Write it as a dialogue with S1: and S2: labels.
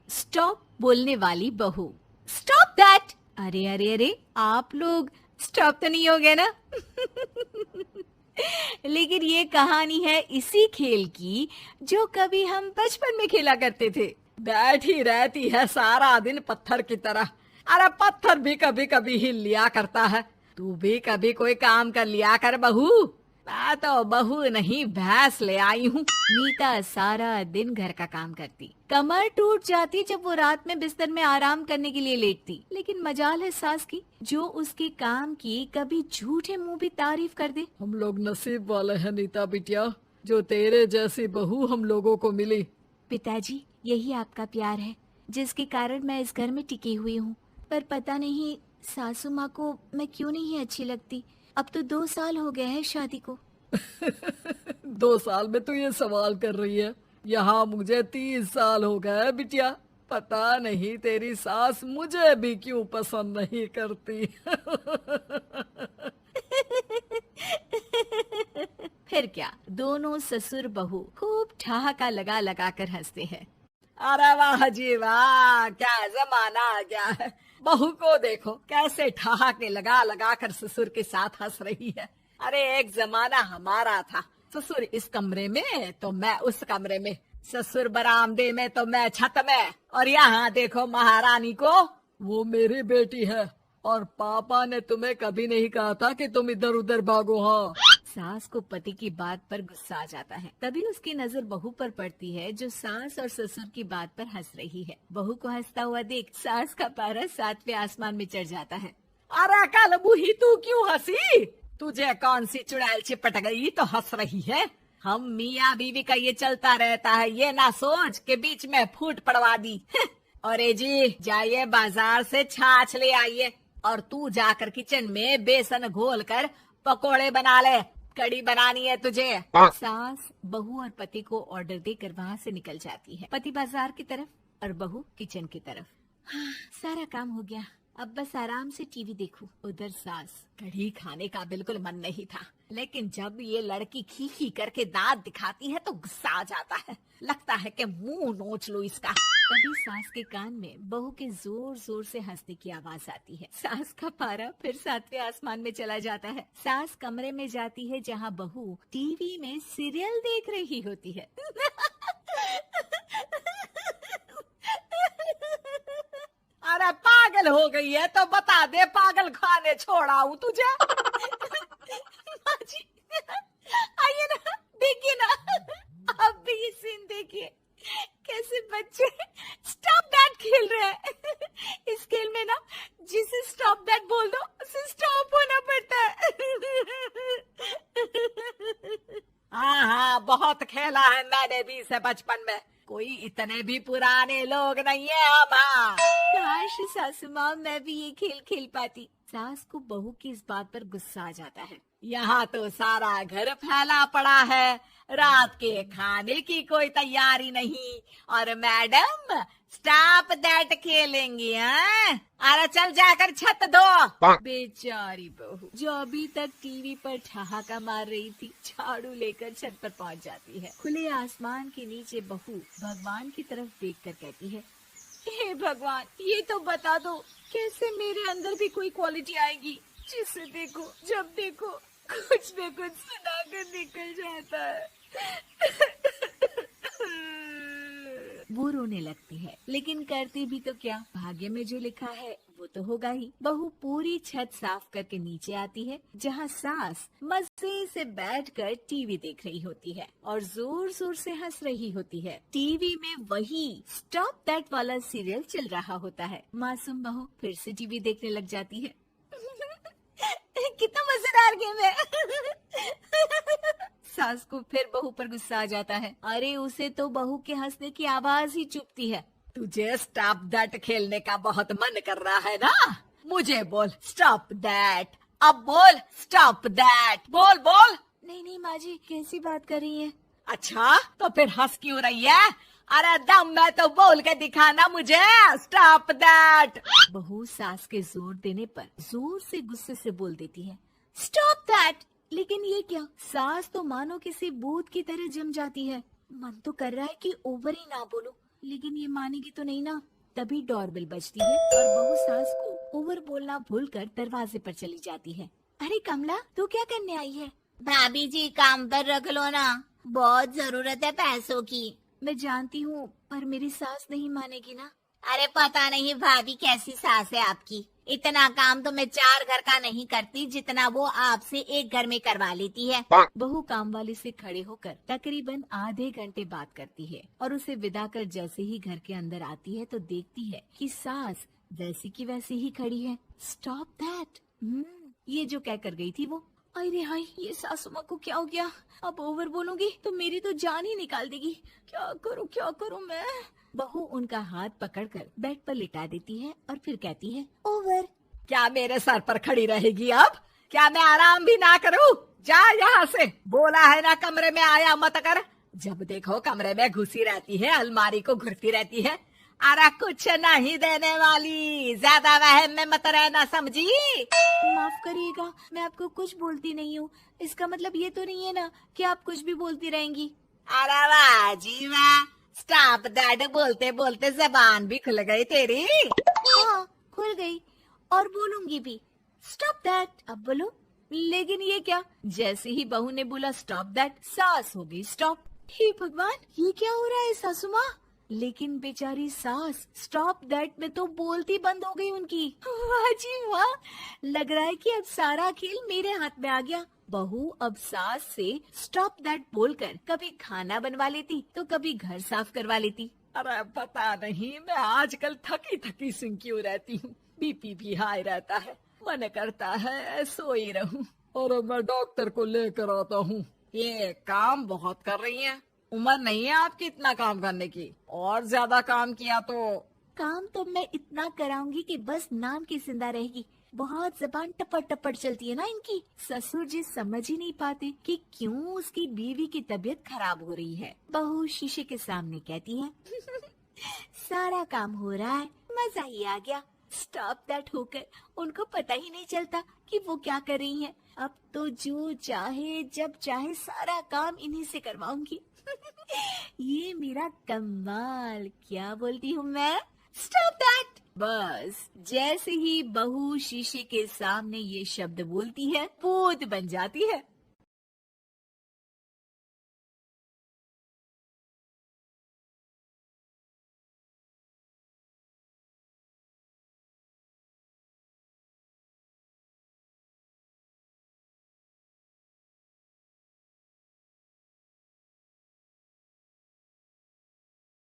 S1: Stop बोलने वाली बहू। Stop that. अरे अरे अरे, आप लोग स्टॉप तो नहीं हो गए ना? लेकिन ये कहानी है इसी खेल की जो कभी हम बचपन में खेला करते थे।
S2: बैठी रहती है सारा दिन पत्थर की तरह। अरे पत्थर भी कभी कभी हिल लिया करता है। तू भी कभी कोई काम कर लिया कर बहू। मैं तो बहू नहीं भैंस ले आई हूँ।
S1: नीता सारा दिन घर का काम करती, कमर टूट जाती जब वो रात में बिस्तर में आराम करने के लिए लेटती। लेकिन मजाल है सास की, जो उसके काम की कभी झूठे मुंह भी तारीफ कर दे।
S2: हम लोग नसीब वाले हैं नीता बिटिया, जो तेरे जैसी बहू हम लोगों को मिली।
S1: पिताजी, यही आपका प्यार है जिसके कारण मैं इस घर में टिकी हुई हूँ। पर पता नहीं सासू माँ को मैं क्यों नहीं अच्छी लगती। अब तो 2 साल हो गए हैं शादी को।
S2: 2 साल में तू ये सवाल कर रही है? यहाँ मुझे 30 साल हो गए बिटिया। पता नहीं तेरी सास मुझे भी क्यों पसंद नहीं करती।
S1: फिर क्या, दोनों ससुर बहू खूब ठहाका लगा लगा कर हंसते हैं।
S2: अरे वाह जी वाह, क्या जमाना आ गया है। बहू को देखो कैसे ठहाके लगा लगा कर ससुर के साथ हंस रही है। अरे एक जमाना हमारा था, ससुर इस कमरे में तो मैं उस कमरे में, ससुर बरामदे में तो मैं छत में। और यहाँ देखो महारानी को, वो मेरी बेटी है और पापा ने तुम्हें कभी नहीं कहा था कि तुम इधर उधर भागो। हाँ,
S1: सास को पति की बात पर गुस्सा आ जाता है। तभी उसकी नजर बहू पर पड़ती है जो सास और ससुर की बात पर हंस रही है। बहू को हंसता हुआ देख सास का पारा 7वें आसमान में चढ़ जाता है।
S2: अरे कल बूही तू क्यों हंसी? तुझे कौन सी चुड़ैल चिपट गई तो हंस रही है? हम मियाँ बीवी का ये चलता रहता है, ये ना सोच के बीच में फूट पड़वा दी। अरे जी जाइए बाजार से छाछ ले आइए और तू जाकर किचन में बेसन घोल कर पकोड़े बना ले, कड़ी बनानी है तुझे।
S1: सास बहू और पति को ऑर्डर देकर वहाँ से निकल जाती है। पति बाजार की तरफ और बहू किचन की तरफ। हाँ, सारा काम हो गया, अब बस आराम से टीवी देखूं। उधर सास,
S2: कढ़ी खाने का बिल्कुल मन नहीं था, लेकिन जब ये लड़की खी खी करके दांत दिखाती है तो गुस्सा आ जाता है। लगता है कि मुंह नोच लूं इसका।
S1: तभी सास के कान में बहू के जोर जोर से हंसने की आवाज आती है। सास का पारा फिर 7वें आसमान में चला जाता है। सास कमरे में जाती है जहाँ बहू टीवी में सीरियल देख रही होती है।
S2: अरे पागल हो गई है तो बता दे, पागल खाने छोड़ाऊं तुझे?
S1: माँ जी, आइए ना, देखिए ना, आप भी ये सीन देखिए, कैसे बच्चे स्टॉप दैट खेल रहे हैं। इस खेल में ना जिसे स्टॉप दैट बोल दो उसे स्टॉप होना पड़ता है।
S2: हाँ हाँ, बहुत खेला है मैंने भी इसे बचपन में। कोई इतने भी पुराने लोग नहीं है हम। हाँ,
S1: काश सासू माँ मैं भी ये खेल खेल पाती। सास को बहू की इस बात पर गुस्सा आ जाता है।
S2: यहाँ तो सारा घर फैला पड़ा है, रात के खाने की कोई तैयारी नहीं, और मैडम स्टॉप दैट खेलेंगी। हाँ, अरे चल जाकर छत धो।
S1: बेचारी बहू जो अभी तक टीवी पर ठहाका मार रही थी, झाड़ू लेकर छत पर पहुँच जाती है। खुले आसमान के नीचे बहू भगवान की तरफ देखकर कहती है, हे भगवान, ये तो बता दो कैसे मेरे अंदर भी कोई क्वालिटी आएगी जिसे देखो, जब देखो कुछ न कुछ सुनाकर निकल जाता है। वो रोने लगती है, लेकिन करती भी तो क्या, भाग्य में जो लिखा है वो तो होगा ही। बहू पूरी छत साफ करके नीचे आती है जहाँ सास मजे से बैठकर टीवी देख रही होती है और जोर जोर से हंस रही होती है। टीवी में वही स्टॉप दैट वाला सीरियल चल रहा होता है। मासूम बहू फिर से टीवी देखने लग जाती है। कितना मजेदार गेम है। सास को फिर बहू पर गुस्सा आ जाता है। अरे उसे तो बहू के हंसने की आवाज ही चुभती है।
S2: तुझे स्टॉप दैट खेलने का बहुत मन कर रहा है ना? मुझे बोल स्टॉप दैट, अब बोल स्टॉप दैट, बोल बोल।
S1: नहीं नहीं माँ जी, कैसी बात कर रही हैं?
S2: अच्छा तो फिर हंस क्यों रही है? अरे दम में तो बोल के दिखाना मुझे स्टॉप दैट।
S1: बहू सास के जोर देने पर जोर से गुस्से से बोल देती है, स्टॉप दैट। लेकिन ये क्या, सास तो मानो किसी भूत की तरह जम जाती है। मन तो कर रहा है कि ओवर ही ना बोलूं, लेकिन ये मानेगी तो नहीं ना। तभी डोरबेल बजती है और बहू सास को ओवर बोलना भूलकर दरवाजे पर चली जाती है। अरे कमला, तू क्या करने आई है?
S3: भाभी जी काम पर रख लो ना, बहुत जरूरत है पैसों की।
S1: मैं जानती हूँ, पर मेरी सास नहीं मानेगी ना।
S3: अरे पता नहीं भाभी कैसी सास है आपकी, इतना काम तो मैं 4 घर का नहीं करती जितना वो आपसे एक घर में करवा लेती है।
S1: बहू काम वाली से खड़े होकर तकरीबन आधे घंटे बात करती है और उसे विदा कर जैसे ही घर के अंदर आती है तो देखती है कि सास वैसी की वैसी ही खड़ी है। Stop that. ये जो कह कर गई थी वो। अरे हाय, ये सासू माँ को क्या हो गया? अब ओवर बोलूंगी तो मेरी तो जान ही निकाल देगी। क्या करूँ मैं? बहू उनका हाथ पकड़कर बेड पर लिटा देती है और फिर कहती है, ओवर।
S2: क्या मेरे सर पर खड़ी रहेगी अब? क्या मैं आराम भी ना करूं? जा यहाँ से, बोला है ना कमरे में आया मत कर। जब देखो कमरे में घुसी रहती है, अलमारी को घुरती रहती है। अरे कुछ नहीं देने वाली, ज्यादा वहम में मत रहना, समझी?
S1: माफ करिएगा, मैं आपको कुछ बोलती नहीं हूँ। इसका मतलब ये तो नहीं है ना कि आप कुछ भी बोलती रहेंगी।
S2: अरे वाह जी वाह, स्टॉप दैट बोलते बोलते जबान भी खुल गई तेरी।
S1: हाँ, खुल गई और बोलूंगी भी। Stop that. अब बोलो। लेकिन ये क्या? जैसे ही बहू ने बोला स्टॉप दैट, सास हो गई स्टॉप। हे भगवान, ये क्या हो रहा है सासू माँ? लेकिन बेचारी सास स्टॉप दैट में तो बोलती बंद हो गई उनकी। वाह जी वाह, लग रहा है कि अब सारा खेल मेरे हाथ में आ गया। बहू अब सास से स्टॉप दैट बोलकर कभी खाना बनवा लेती तो कभी घर साफ करवा लेती।
S2: अरे पता नहीं, मैं आजकल थकी थकी सी क्यों रहती हूँ। बीपी भी हाई रहता है, मन करता है सोई रहूं। और मैं डॉक्टर को लेकर आता हूँ। ये काम बहुत कर रही हैं, उम्र नहीं है आपकी इतना काम करने की। और ज्यादा काम किया तो
S1: काम तो मैं इतना कराऊंगी कि बस नाम की जिंदा रहेगी। बहुत जबान टपड़ टपड़ चलती है ना इनकी। ससुर जी समझ ही नहीं पाते कि क्यों उसकी बीवी की तबीयत खराब हो रही है। बहू शीशे के सामने कहती है, सारा काम हो रहा है, मजा ही आ गया। स्टॉप दैट होकर उनको पता ही नहीं चलता कि वो क्या कर रही हैं। अब तो जो चाहे जब चाहे सारा काम इन्हीं से करवाऊंगी। ये मेरा कमाल। क्या बोलती हूँ मैं? Stop that. बस जैसे ही बहू शीशे के सामने ये शब्द बोलती है, भूत बन जाती है।